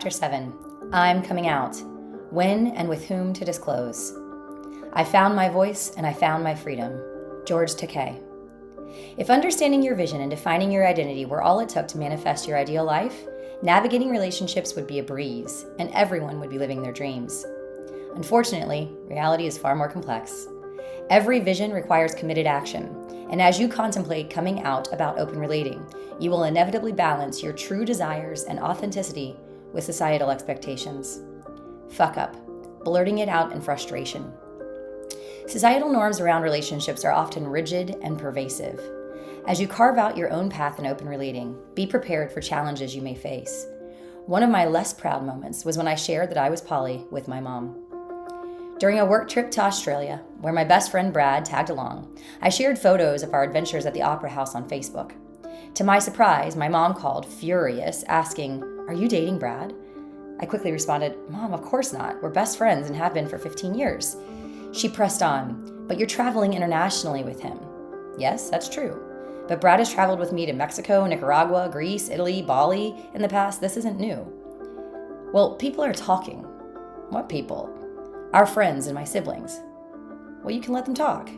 Chapter 7. I'm coming out. When and with whom to disclose. I found my voice and I found my freedom. George Takei. If understanding your vision and defining your identity were all it took to manifest your ideal life, navigating relationships would be a breeze, and everyone would be living their dreams. Unfortunately, reality is far more complex. Every vision requires committed action, and as you contemplate coming out about open relating, you will inevitably balance your true desires and authenticity with societal expectations. Fuck up, blurting it out in frustration. Societal norms around relationships are often rigid and pervasive. As you carve out your own path in open relating, be prepared for challenges you may face. One of my less proud moments was when I shared that I was poly with my mom. During a work trip to Australia, where my best friend Brad tagged along, I shared photos of our adventures at the Opera House on Facebook. To my surprise, my mom called, furious, asking, "Are you dating Brad?" I quickly responded, "Mom, of course not. We're best friends and have been for 15 years. She pressed on, "But you're traveling internationally with him." Yes, that's true. But Brad has traveled with me to Mexico, Nicaragua, Greece, Italy, Bali in the past. This isn't new. Well, people are talking. What people? Our friends and my siblings. Well, you can let them talk.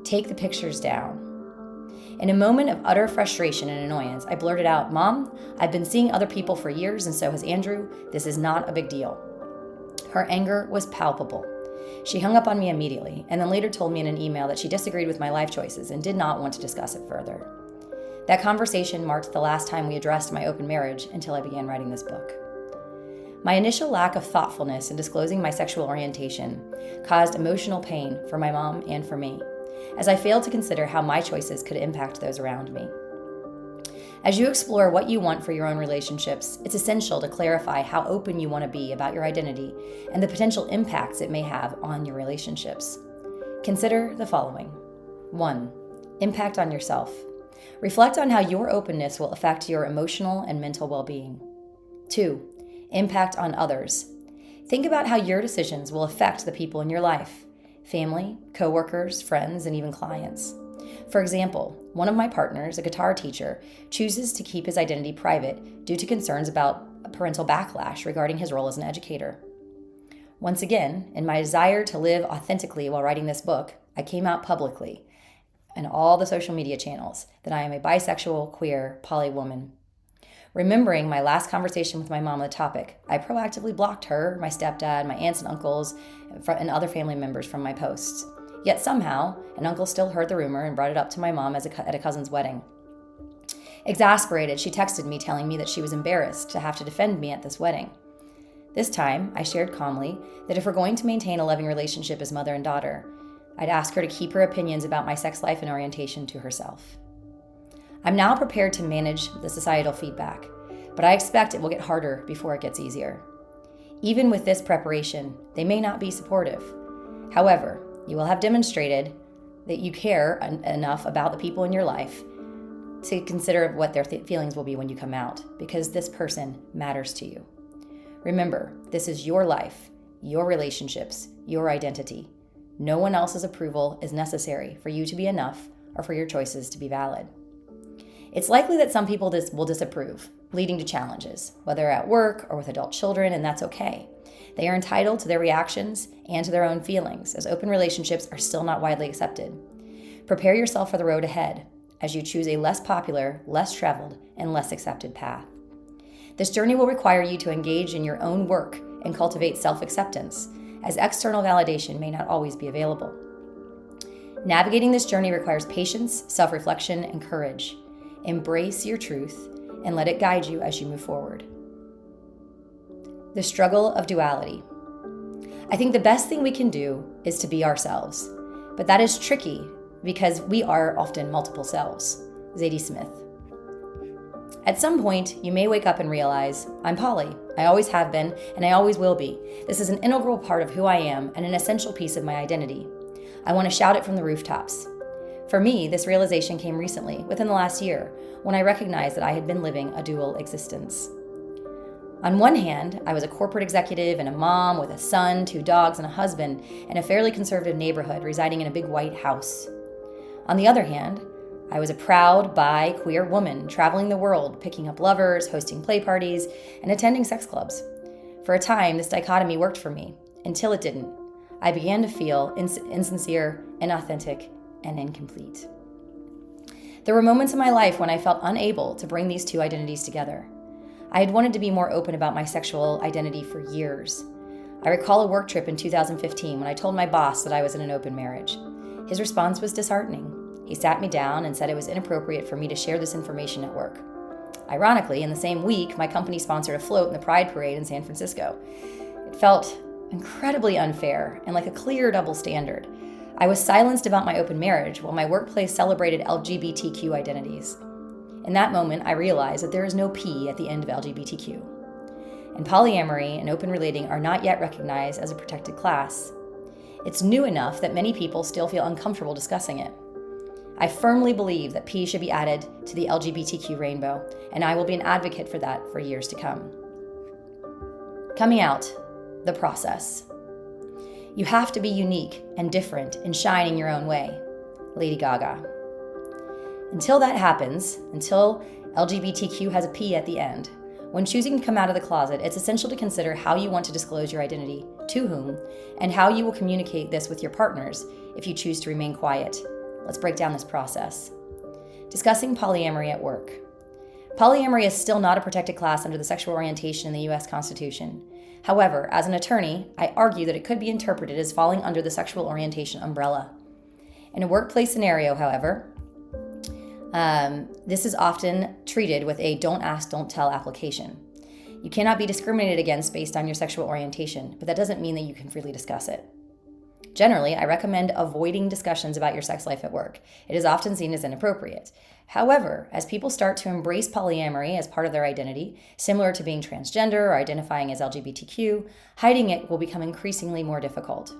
Take the pictures down. In a moment of utter frustration and annoyance, I blurted out, "Mom, I've been seeing other people for years and so has Andrew. This is not a big deal." Her anger was palpable. She hung up on me immediately and then later told me in an email that she disagreed with my life choices and did not want to discuss it further. That conversation marked the last time we addressed my open marriage until I began writing this book. My initial lack of thoughtfulness in disclosing my sexual orientation caused emotional pain for my mom and for me, as I failed to consider how my choices could impact those around me. As you explore what you want for your own relationships, it's essential to clarify how open you want to be about your identity and the potential impacts it may have on your relationships. Consider the following. 1. Impact on yourself. Reflect on how your openness will affect your emotional and mental well-being. 2. Impact on others. Think about how your decisions will affect the people in your life: family, coworkers, friends, and even clients. For example, one of my partners, a guitar teacher, chooses to keep his identity private due to concerns about parental backlash regarding his role as an educator. Once again, in my desire to live authentically while writing this book, I came out publicly in all the social media channels that I am a bisexual, queer, poly woman. Remembering my last conversation with my mom on the topic, I proactively blocked her, my stepdad, my aunts and uncles, and other family members from my posts. Yet somehow, an uncle still heard the rumor and brought it up to my mom at a cousin's wedding. Exasperated, she texted me telling me that she was embarrassed to have to defend me at this wedding. This time, I shared calmly that if we're going to maintain a loving relationship as mother and daughter, I'd ask her to keep her opinions about my sex life and orientation to herself. I'm now prepared to manage the societal feedback, but I expect it will get harder before it gets easier. Even with this preparation, they may not be supportive. However, you will have demonstrated that you care enough about the people in your life to consider what their feelings will be when you come out, because this person matters to you. Remember, this is your life, your relationships, your identity. No one else's approval is necessary for you to be enough or for your choices to be valid. It's likely that some people will disapprove, leading to challenges, whether at work or with adult children, and that's okay. They are entitled to their reactions and to their own feelings, as open relationships are still not widely accepted. Prepare yourself for the road ahead as you choose a less popular, less traveled, and less accepted path. This journey will require you to engage in your own work and cultivate self-acceptance, as external validation may not always be available. Navigating this journey requires patience, self-reflection, and courage. Embrace your truth and let it guide you as you move forward. The struggle of duality. I think the best thing we can do is to be ourselves, but that is tricky because we are often multiple selves. Zadie Smith. At some point, you may wake up and realize, I'm poly. I always have been, and I always will be. This is an integral part of who I am and an essential piece of my identity. I want to shout it from the rooftops. For me, this realization came recently, within the last year, when I recognized that I had been living a dual existence. On one hand, I was a corporate executive and a mom with a son, 2 dogs, and a husband in a fairly conservative neighborhood residing in a big white house. On the other hand, I was a proud, bi, queer woman traveling the world, picking up lovers, hosting play parties, and attending sex clubs. For a time, this dichotomy worked for me, until it didn't. I began to feel insincere, inauthentic, and incomplete. There were moments in my life when I felt unable to bring these two identities together. I had wanted to be more open about my sexual identity for years. I recall a work trip in 2015 when I told my boss that I was in an open marriage. His response was disheartening. He sat me down and said it was inappropriate for me to share this information at work. Ironically, in the same week, my company sponsored a float in the Pride Parade in San Francisco. It felt incredibly unfair and like a clear double standard. I was silenced about my open marriage while my workplace celebrated LGBTQ identities. In that moment, I realized that there is no P at the end of LGBTQ. And polyamory and open relating are not yet recognized as a protected class. It's new enough that many people still feel uncomfortable discussing it. I firmly believe that P should be added to the LGBTQ rainbow, and I will be an advocate for that for years to come. Coming out, the process. You have to be unique and different and shine in your own way. Lady Gaga. Until that happens, until LGBTQ has a P at the end, when choosing to come out of the closet, it's essential to consider how you want to disclose your identity, to whom, and how you will communicate this with your partners if you choose to remain quiet. Let's break down this process. Discussing polyamory at work. Polyamory is still not a protected class under the sexual orientation in the U.S. Constitution. However, as an attorney, I argue that it could be interpreted as falling under the sexual orientation umbrella. In a workplace scenario, however, this is often treated with a don't ask, don't tell application. You cannot be discriminated against based on your sexual orientation, but that doesn't mean that you can freely discuss it. Generally, I recommend avoiding discussions about your sex life at work. It is often seen as inappropriate. However, as people start to embrace polyamory as part of their identity, similar to being transgender or identifying as LGBTQ, hiding it will become increasingly more difficult.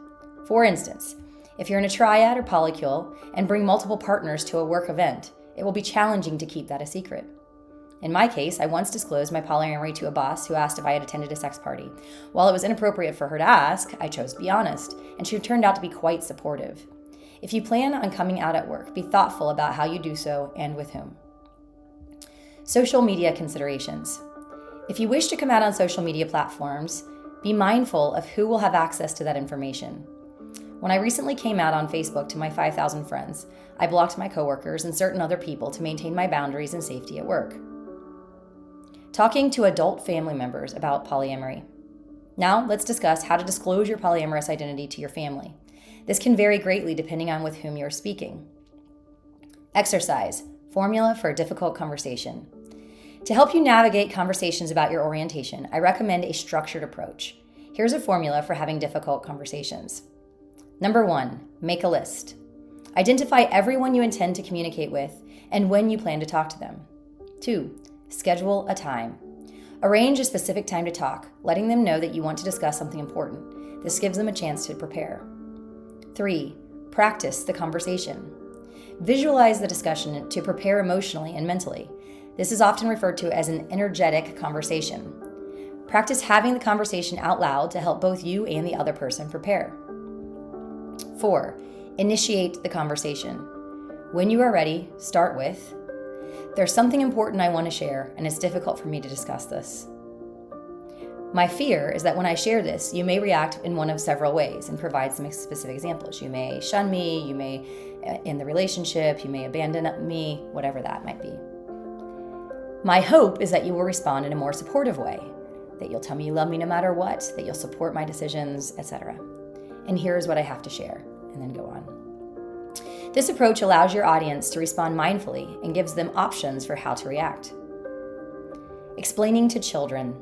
For instance, if you're in a triad or polycule and bring multiple partners to a work event, it will be challenging to keep that a secret. In my case, I once disclosed my polyamory to a boss who asked if I had attended a sex party. While it was inappropriate for her to ask, I chose to be honest, and she turned out to be quite supportive. If you plan on coming out at work, be thoughtful about how you do so and with whom. Social media considerations. If you wish to come out on social media platforms, be mindful of who will have access to that information. When I recently came out on Facebook to my 5,000 friends, I blocked my coworkers and certain other people to maintain my boundaries and safety at work. Talking to adult family members about polyamory. Now, let's discuss how to disclose your polyamorous identity to your family. This can vary greatly depending on with whom you're speaking. Exercise, formula for a difficult conversation. To help you navigate conversations about your orientation, I recommend a structured approach. Here's a formula for having difficult conversations. Number 1, make a list. Identify everyone you intend to communicate with and when you plan to talk to them. 2, schedule a time. Arrange a specific time to talk, letting them know that you want to discuss something important. This gives them a chance to prepare. 3, practice the conversation. Visualize the discussion to prepare emotionally and mentally. This is often referred to as an energetic conversation. Practice having the conversation out loud to help both you and the other person prepare. 4, initiate the conversation. When you are ready, start with, "There's something important I want to share, and it's difficult for me to discuss this. My fear is that when I share this, you may react in one of several ways," and provide some specific examples. You may shun me, you may end the relationship, you may abandon me, whatever that might be. My hope is that you will respond in a more supportive way, that you'll tell me you love me no matter what, that you'll support my decisions, etc. And here's what I have to share, and then go on. This approach allows your audience to respond mindfully and gives them options for how to react. Explaining to children.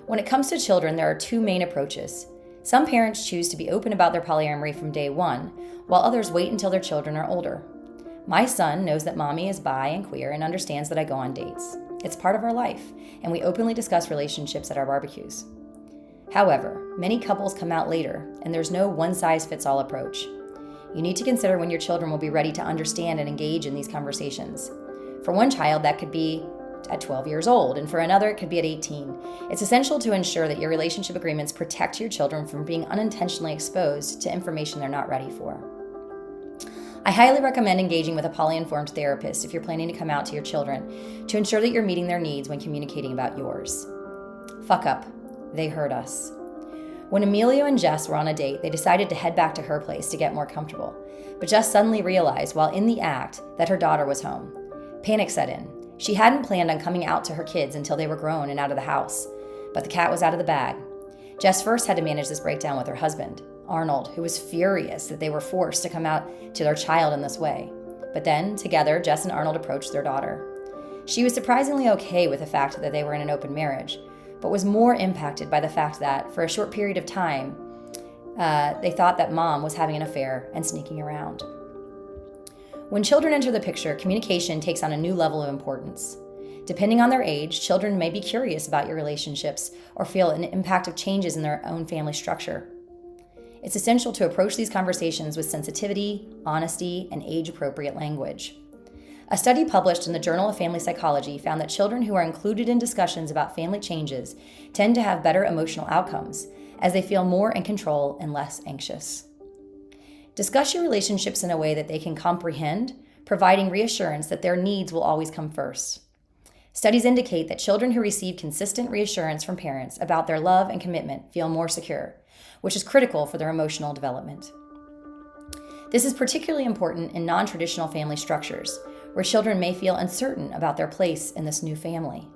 When it comes to children, there are two main approaches. Some parents choose to be open about their polyamory from day one, while others wait until their children are older. My son knows that mommy is bi and queer and understands that I go on dates. It's part of our life, and we openly discuss relationships at our barbecues. However, many couples come out later, and there's no one-size-fits-all approach. You need to consider when your children will be ready to understand and engage in these conversations. For one child, that could be at 12 years old, and for another, it could be at 18. It's essential to ensure that your relationship agreements protect your children from being unintentionally exposed to information they're not ready for. I highly recommend engaging with a poly-informed therapist if you're planning to come out to your children to ensure that you're meeting their needs when communicating about yours. Fuck up. They heard us. When Emilio and Jess were on a date, they decided to head back to her place to get more comfortable. But Jess suddenly realized while in the act that her daughter was home. Panic set in. She hadn't planned on coming out to her kids until they were grown and out of the house. But the cat was out of the bag. Jess first had to manage this breakdown with her husband, Arnold, who was furious that they were forced to come out to their child in this way. But then, together, Jess and Arnold approached their daughter. She was surprisingly okay with the fact that they were in an open marriage, but was more impacted by the fact that, for a short period of time, they thought that mom was having an affair and sneaking around. When children enter the picture, communication takes on a new level of importance. Depending on their age, children may be curious about your relationships or feel an impact of changes in their own family structure. It's essential to approach these conversations with sensitivity, honesty, and age-appropriate language. A study published in the Journal of Family Psychology found that children who are included in discussions about family changes tend to have better emotional outcomes, as they feel more in control and less anxious. Discuss your relationships in a way that they can comprehend, providing reassurance that their needs will always come first. Studies indicate that children who receive consistent reassurance from parents about their love and commitment feel more secure, which is critical for their emotional development. This is particularly important in non-traditional family structures, where children may feel uncertain about their place in this new family.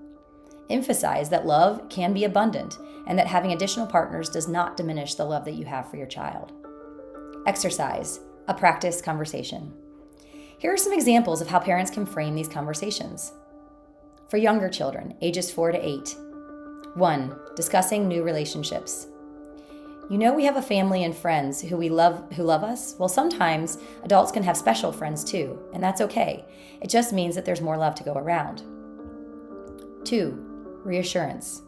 Emphasize that love can be abundant and that having additional partners does not diminish the love that you have for your child. Exercise, a practice conversation. Here are some examples of how parents can frame these conversations. For younger children, ages 4 to 8. 1. Discussing new relationships. You know we have a family and friends who love us? Well, sometimes adults can have special friends too, and that's okay. It just means that there's more love to go around. 2. Reassurance.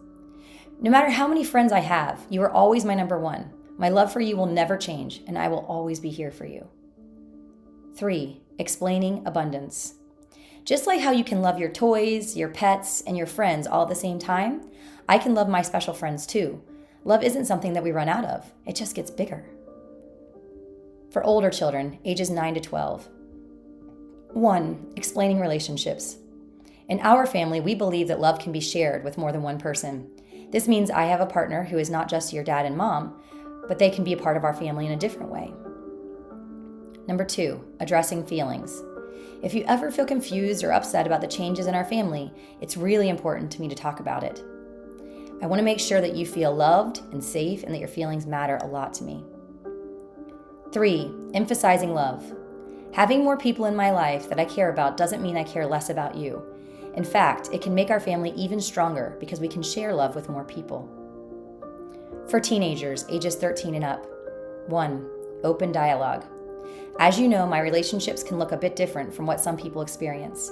No matter how many friends I have, you are always my number one. My love for you will never change, and I will always be here for you. 3. Explaining abundance. Just like how you can love your toys, your pets, and your friends all at the same time, I can love my special friends too. Love isn't something that we run out of. It just gets bigger. For older children, ages 9 to 12. 1. Explaining relationships. In our family, we believe that love can be shared with more than one person. This means I have a partner who is not just your dad and mom, but they can be a part of our family in a different way. Number 2. Addressing feelings. If you ever feel confused or upset about the changes in our family, it's really important to me to talk about it. I want to make sure that you feel loved and safe and that your feelings matter a lot to me. 3. Emphasizing love. Having more people in my life that I care about doesn't mean I care less about you. In fact, it can make our family even stronger because we can share love with more people. For teenagers, ages 13 and up. 1. Open dialogue. As you know, my relationships can look a bit different from what some people experience.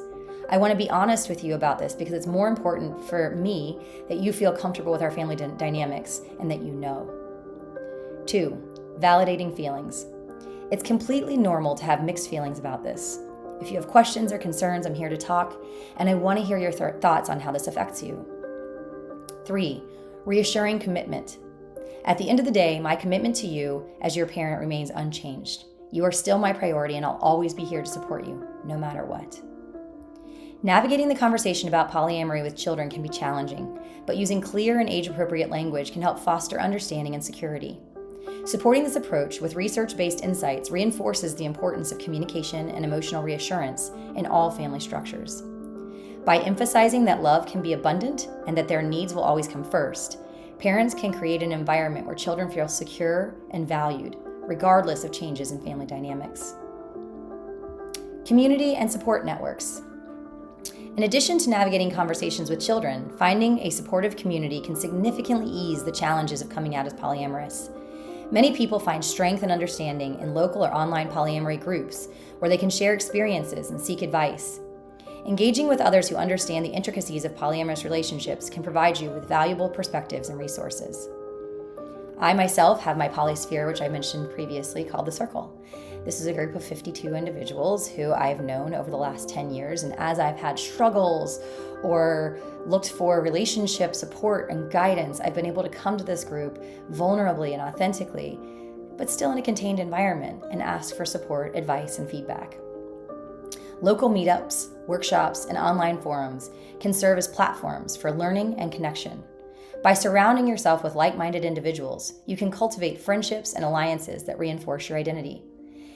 I want to be honest with you about this because it's more important for me that you feel comfortable with our family dynamics and that you know. 2. Validating feelings. It's completely normal to have mixed feelings about this. If you have questions or concerns, I'm here to talk, and I want to hear your thoughts on how this affects you. 3. Reassuring commitment. At the end of the day, my commitment to you as your parent remains unchanged. You are still my priority, and I'll always be here to support you, no matter what. Navigating the conversation about polyamory with children can be challenging, but using clear and age-appropriate language can help foster understanding and security. Supporting this approach with research-based insights reinforces the importance of communication and emotional reassurance in all family structures. By emphasizing that love can be abundant and that their needs will always come first, parents can create an environment where children feel secure and valued, regardless of changes in family dynamics. Community and support networks. In addition to navigating conversations with children, finding a supportive community can significantly ease the challenges of coming out as polyamorous. Many people find strength and understanding in local or online polyamory groups where they can share experiences and seek advice. Engaging with others who understand the intricacies of polyamorous relationships can provide you with valuable perspectives and resources. I myself have my polysphere, which I mentioned previously, called The Circle. This is a group of 52 individuals who I've known over the last 10 years, and as I've had struggles or looked for relationship support and guidance, I've been able to come to this group vulnerably and authentically but still in a contained environment, and ask for support, advice, and feedback. Local meetups, workshops, and online forums can serve as platforms for learning and connection. By surrounding yourself with like-minded individuals, you can cultivate friendships and alliances that reinforce your identity.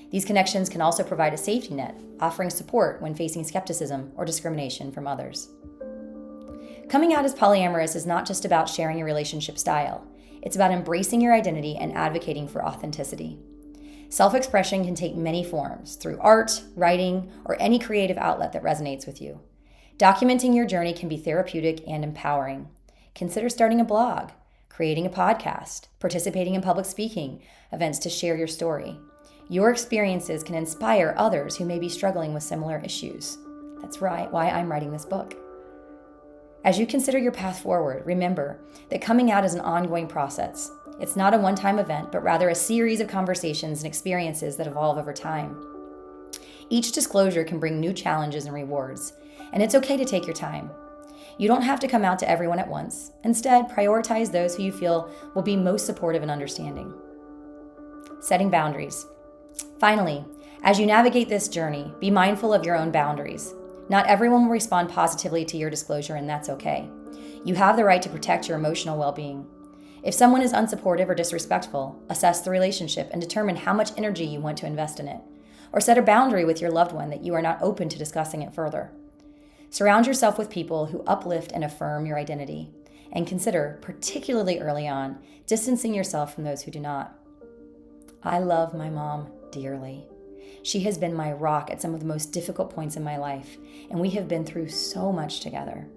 These connections can also provide a safety net, offering support when facing skepticism or discrimination from others. Coming out as polyamorous is not just about sharing your relationship style. It's about embracing your identity and advocating for authenticity. Self-expression can take many forms, through art, writing, or any creative outlet that resonates with you. Documenting your journey can be therapeutic and empowering. Consider starting a blog, creating a podcast, participating in public speaking events to share your story. Your experiences can inspire others who may be struggling with similar issues. That's right, why I'm writing this book. As you consider your path forward, remember that coming out is an ongoing process. It's not a one-time event, but rather a series of conversations and experiences that evolve over time. Each disclosure can bring new challenges and rewards, and it's okay to take your time. You don't have to come out to everyone at once. Instead, prioritize those who you feel will be most supportive and understanding. Setting boundaries. Finally, as you navigate this journey, be mindful of your own boundaries. Not everyone will respond positively to your disclosure, and that's okay. You have the right to protect your emotional well-being. If someone is unsupportive or disrespectful, assess the relationship and determine how much energy you want to invest in it. Or set a boundary with your loved one that you are not open to discussing it further. Surround yourself with people who uplift and affirm your identity. And consider, particularly early on, distancing yourself from those who do not. I love my mom dearly. She has been my rock at some of the most difficult points in my life, and we have been through so much together.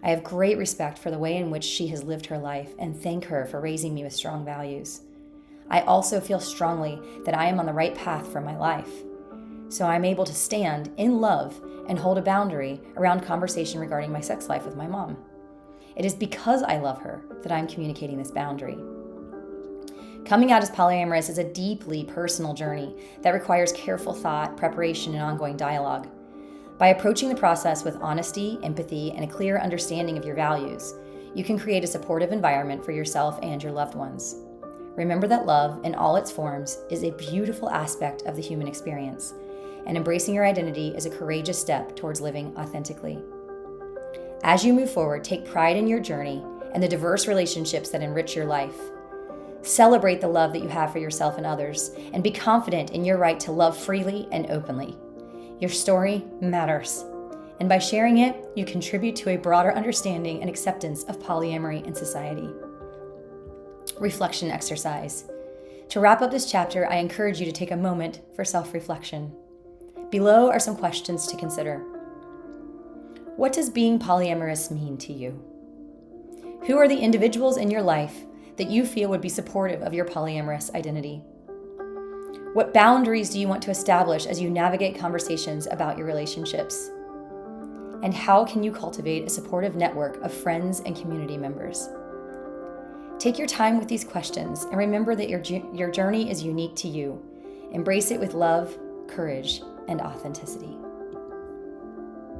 I have great respect for the way in which she has lived her life and thank her for raising me with strong values. I also feel strongly that I am on the right path for my life, so I'm able to stand in love and hold a boundary around conversation regarding my sex life with my mom. It is because I love her that I'm communicating this boundary. Coming out as polyamorous is a deeply personal journey that requires careful thought, preparation, and ongoing dialogue. By approaching the process with honesty, empathy, and a clear understanding of your values, you can create a supportive environment for yourself and your loved ones. Remember that love, in all its forms, is a beautiful aspect of the human experience, and embracing your identity is a courageous step towards living authentically. As you move forward, take pride in your journey and the diverse relationships that enrich your life. Celebrate the love that you have for yourself and others, and be confident in your right to love freely and openly. Your story matters, and by sharing it, you contribute to a broader understanding and acceptance of polyamory in society. Reflection exercise. To wrap up this chapter, I encourage you to take a moment for self-reflection. Below are some questions to consider. What does being polyamorous mean to you? Who are the individuals in your life that you feel would be supportive of your polyamorous identity? What boundaries do you want to establish as you navigate conversations about your relationships? And how can you cultivate a supportive network of friends and community members? Take your time with these questions and remember that your journey is unique to you. Embrace it with love, courage, and authenticity.